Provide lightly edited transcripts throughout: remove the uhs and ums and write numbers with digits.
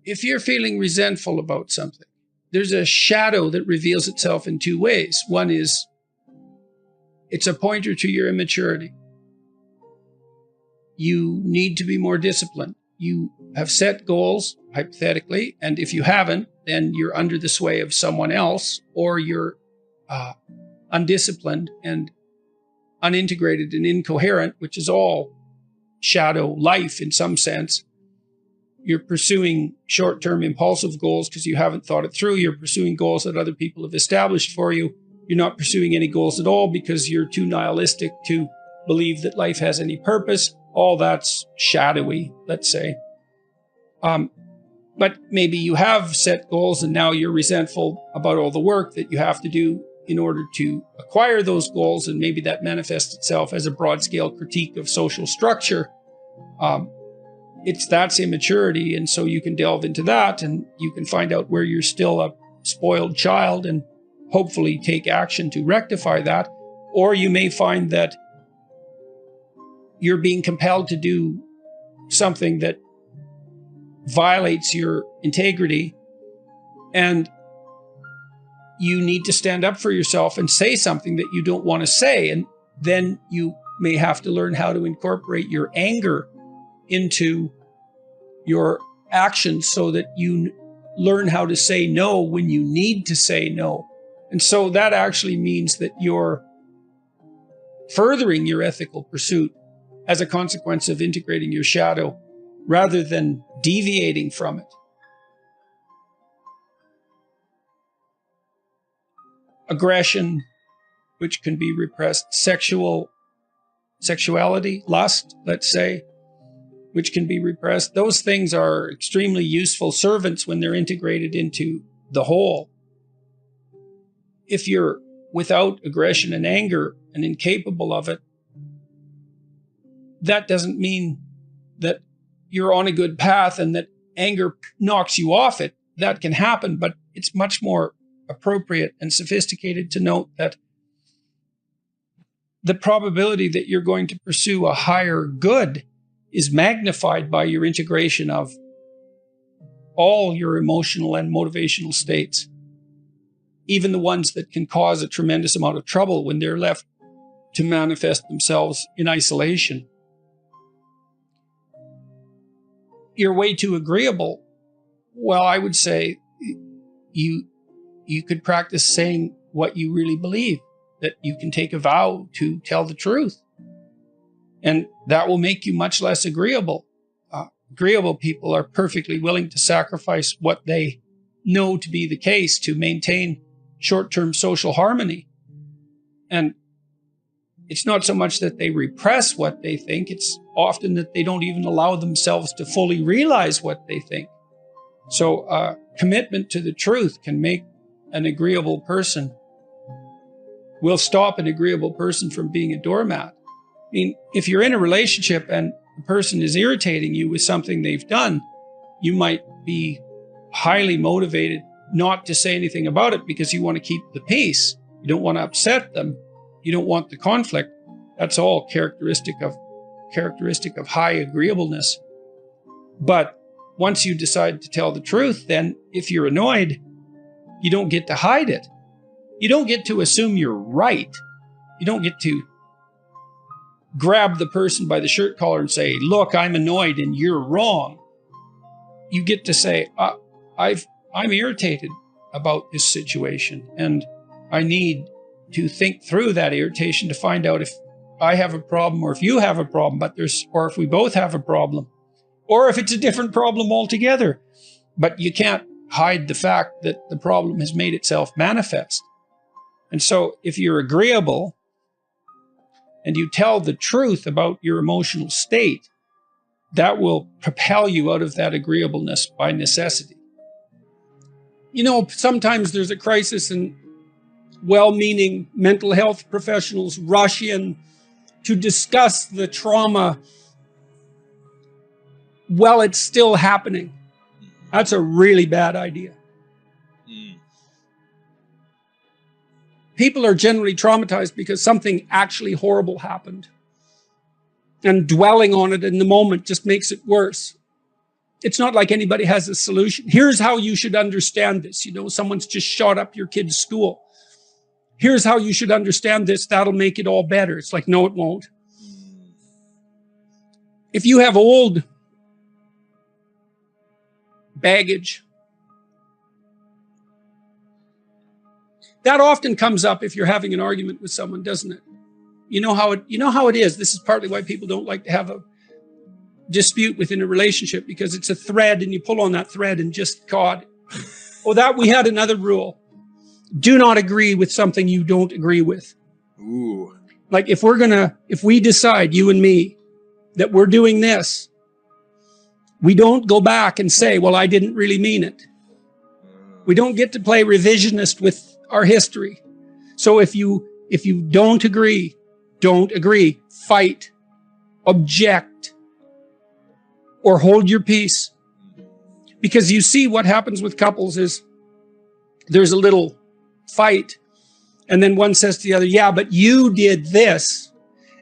if you're feeling resentful about something, there's a shadow that reveals itself in two ways. One is it's a pointer to your immaturity. You need to be more disciplined. You have set goals, hypothetically, and if you haven't, then you're under the sway of someone else, or you're undisciplined and unintegrated and incoherent, which is all shadow life in some sense. You're pursuing short-term impulsive goals because you haven't thought it through. You're pursuing goals that other people have established for you. You're not pursuing any goals at all because you're too nihilistic to believe that life has any purpose. All that's shadowy, let's say. But maybe you have set goals and now you're resentful about all the work that you have to do in order to acquire those goals, and maybe that manifests itself as a broad-scale critique of social structure. That's immaturity, and so you can delve into that, and you can find out where you're still a spoiled child and hopefully take action to rectify that. Or you may find that you're being compelled to do something that violates your integrity, and you need to stand up for yourself and say something that you don't want to say. And then you may have to learn how to incorporate your anger into your actions so that you learn how to say no when you need to say no. And so that actually means that you're furthering your ethical pursuit as a consequence of integrating your shadow rather than deviating from it. Aggression, which can be repressed, sexuality, lust, let's say, which can be repressed. Those things are extremely useful servants when they're integrated into the whole. If you're without aggression and anger and incapable of it, that doesn't mean that you're on a good path and that anger knocks you off it. That can happen, but it's much more appropriate and sophisticated to note that the probability that you're going to pursue a higher good is magnified by your integration of all your emotional and motivational states, even the ones that can cause a tremendous amount of trouble when they're left to manifest themselves in isolation. You're way too agreeable. Well, I would say you could practice saying what you really believe, that you can take a vow to tell the truth. And that will make you much less agreeable. Agreeable people are perfectly willing to sacrifice what they know to be the case to maintain short-term social harmony. And it's not so much that they repress what they think, it's often that they don't even allow themselves to fully realize what they think. So commitment to the truth can make an agreeable person, will stop an agreeable person from being a doormat. I mean, if you're in a relationship and the person is irritating you with something they've done, you might be highly motivated not to say anything about it because you want to keep the peace. You don't want to upset them. You don't want the conflict. That's all characteristic of high agreeableness. But once you decide to tell the truth, then if you're annoyed, you don't get to hide it. You don't get to assume you're right. You don't get to grab the person by the shirt collar and say, look, I'm annoyed and you're wrong. You get to say, I'm irritated about this situation and I need to think through that irritation to find out if I have a problem or if you have a problem, or if we both have a problem, or if it's a different problem altogether. But you can't hide the fact that the problem has made itself manifest. And so if you're agreeable and you tell the truth about your emotional state, that will propel you out of that agreeableness by necessity. You know, sometimes there's a crisis and well-meaning mental health professionals rush in to discuss the trauma while it's still happening. That's a really bad idea. People are generally traumatized because something actually horrible happened. And dwelling on it in the moment just makes it worse. It's not like anybody has a solution. Here's how you should understand this. Someone's just shot up your kid's school. Here's how you should understand this. That'll make it all better. It's like, no, it won't. If you have old baggage, that often comes up if you're having an argument with someone, doesn't it? You know how it is. This is partly why people don't like to have a dispute within a relationship, because it's a thread and you pull on that thread and just, God. We had another rule. Do not agree with something you don't agree with. Ooh. Like if we decide, you and me, that we're doing this, we don't go back and say, well, I didn't really mean it. We don't get to play revisionist with our history. So if you don't agree, fight, object, or hold your peace. Because you see what happens with couples is there's a little fight, and then one says to the other, yeah, but you did this.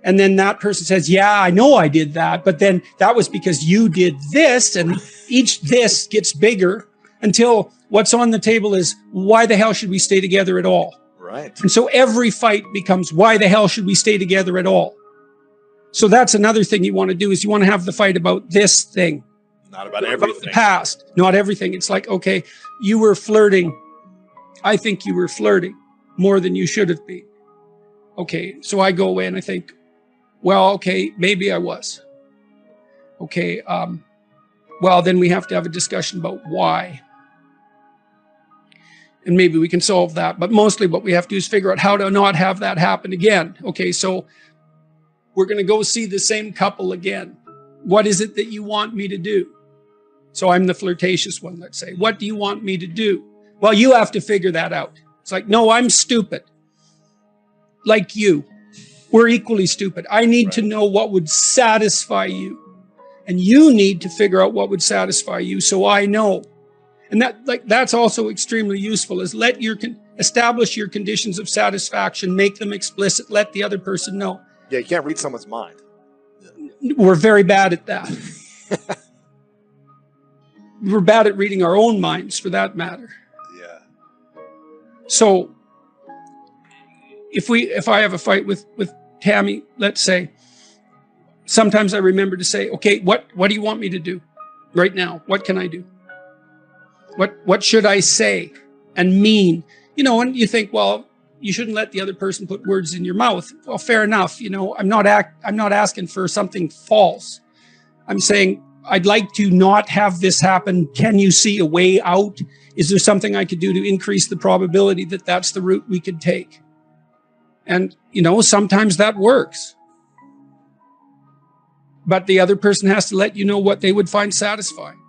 And then that person says, yeah, I know I did that, but then that was because you did this, and each this gets bigger until what's on the table is, why the hell should we stay together at all? Right. And so every fight becomes, why the hell should we stay together at all? So that's another thing you want to do, is you want to have the fight about this thing. Not about everything. About the past, not everything. It's like, okay, you were flirting. I think you were flirting more than you should have been. Okay, so I go away and I think, well, okay, maybe I was. Okay, well, then we have to have a discussion about why. And maybe we can solve that. But mostly what we have to do is figure out how to not have that happen again. Okay, so we're going to go see the same couple again. What is it that you want me to do? So I'm the flirtatious one, let's say. What do you want me to do? Well, you have to figure that out. It's like, no, I'm stupid. Like you. We're equally stupid. I need to know what would satisfy you. And you need to figure out what would satisfy you, so I know. And that's also extremely useful, is establish your conditions of satisfaction, make them explicit, let the other person know. Yeah, you can't read someone's mind. We're very bad at that. We're bad at reading our own minds, for that matter. Yeah. So if I have a fight with Tammy, let's say, sometimes I remember to say, okay, what do you want me to do right now? What can I do? What should I say and mean? And you think, well, you shouldn't let the other person put words in your mouth. Well, fair enough. I'm not asking for something false. I'm saying, I'd like to not have this happen. Can you see a way out? Is there something I could do to increase the probability that that's the route we could take? And, sometimes that works. But the other person has to let you know what they would find satisfying.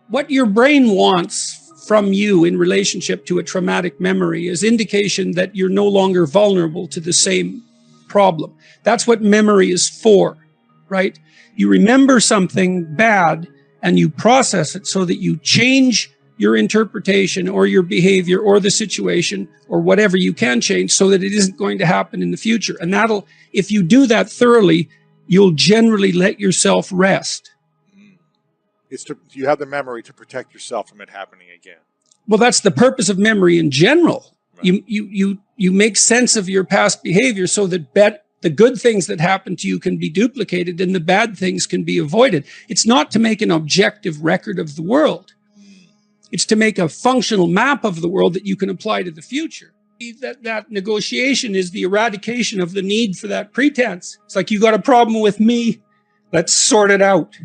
What your brain wants from you in relationship to a traumatic memory is indication that you're no longer vulnerable to the same problem. That's what memory is for, right? You remember something bad and you process it so that you change your interpretation or your behavior or the situation or whatever you can change so that it isn't going to happen in the future. And if you do that thoroughly, you'll generally let yourself rest. You have the memory to protect yourself from it happening again. Well, that's the purpose of memory in general. Right. You make sense of your past behavior so that the good things that happen to you can be duplicated and the bad things can be avoided. It's not to make an objective record of the world. It's to make a functional map of the world that you can apply to the future. That negotiation is the eradication of the need for that pretense. It's like, you got a problem with me, let's sort it out.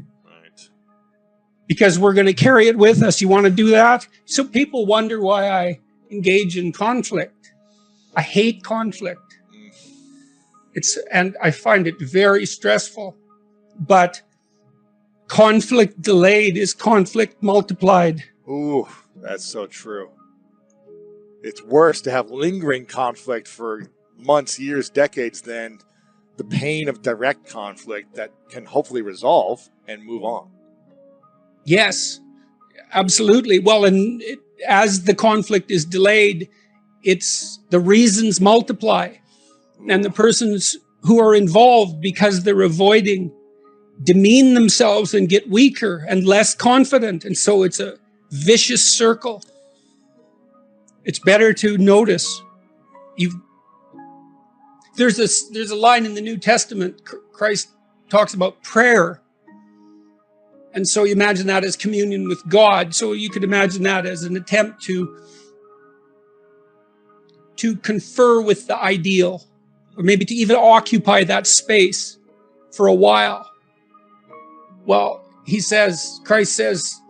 Because we're going to carry it with us. You want to do that? So people wonder why I engage in conflict. I hate conflict. And I find it very stressful. But conflict delayed is conflict multiplied. Ooh, that's so true. It's worse to have lingering conflict for months, years, decades than the pain of direct conflict that can hopefully resolve and move on. Yes, absolutely. Well, as the conflict is delayed, the reasons multiply. And the persons who are involved, because they're avoiding demean themselves and get weaker and less confident. And so it's a vicious circle. It's better to notice. There's a line in the New Testament. Christ talks about prayer. And so you imagine that as communion with God. So you could imagine that as an attempt to confer with the ideal, or maybe to even occupy that space for a while. Well, Christ says,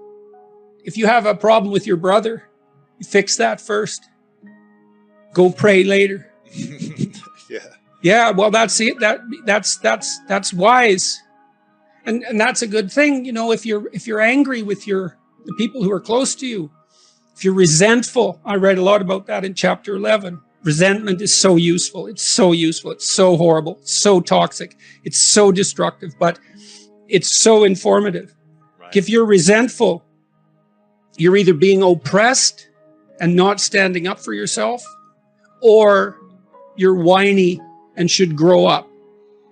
if you have a problem with your brother, you fix that first. Go pray later. Yeah. Yeah, well, that's it. That's wise. And that's a good thing, if you're angry with the people who are close to you, if you're resentful. I read a lot about that in chapter 11. Resentment is so useful. It's so useful. It's so horrible. It's so toxic. It's so destructive, but it's so informative. Right. If you're resentful, you're either being oppressed and not standing up for yourself, or you're whiny and should grow up.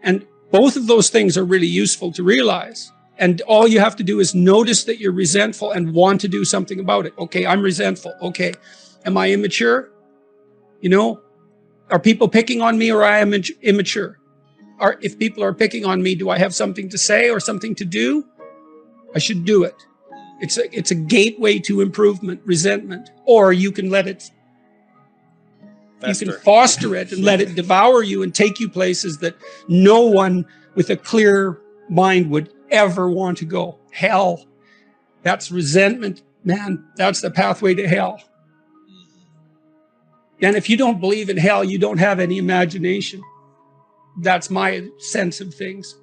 And both of those things are really useful to realize. And all you have to do is notice that you're resentful and want to do something about it. Okay, I'm resentful. Okay, am I immature? Are people picking on me, or I am immature? If people are picking on me, do I have something to say or something to do? I should do it. It's a gateway to improvement, resentment. Or you can let it, you can foster it and let it devour you and take you places that no one with a clear mind would ever want to go. Hell. That's resentment, man. That's the pathway to hell. And if you don't believe in hell, you don't have any imagination. That's my sense of things.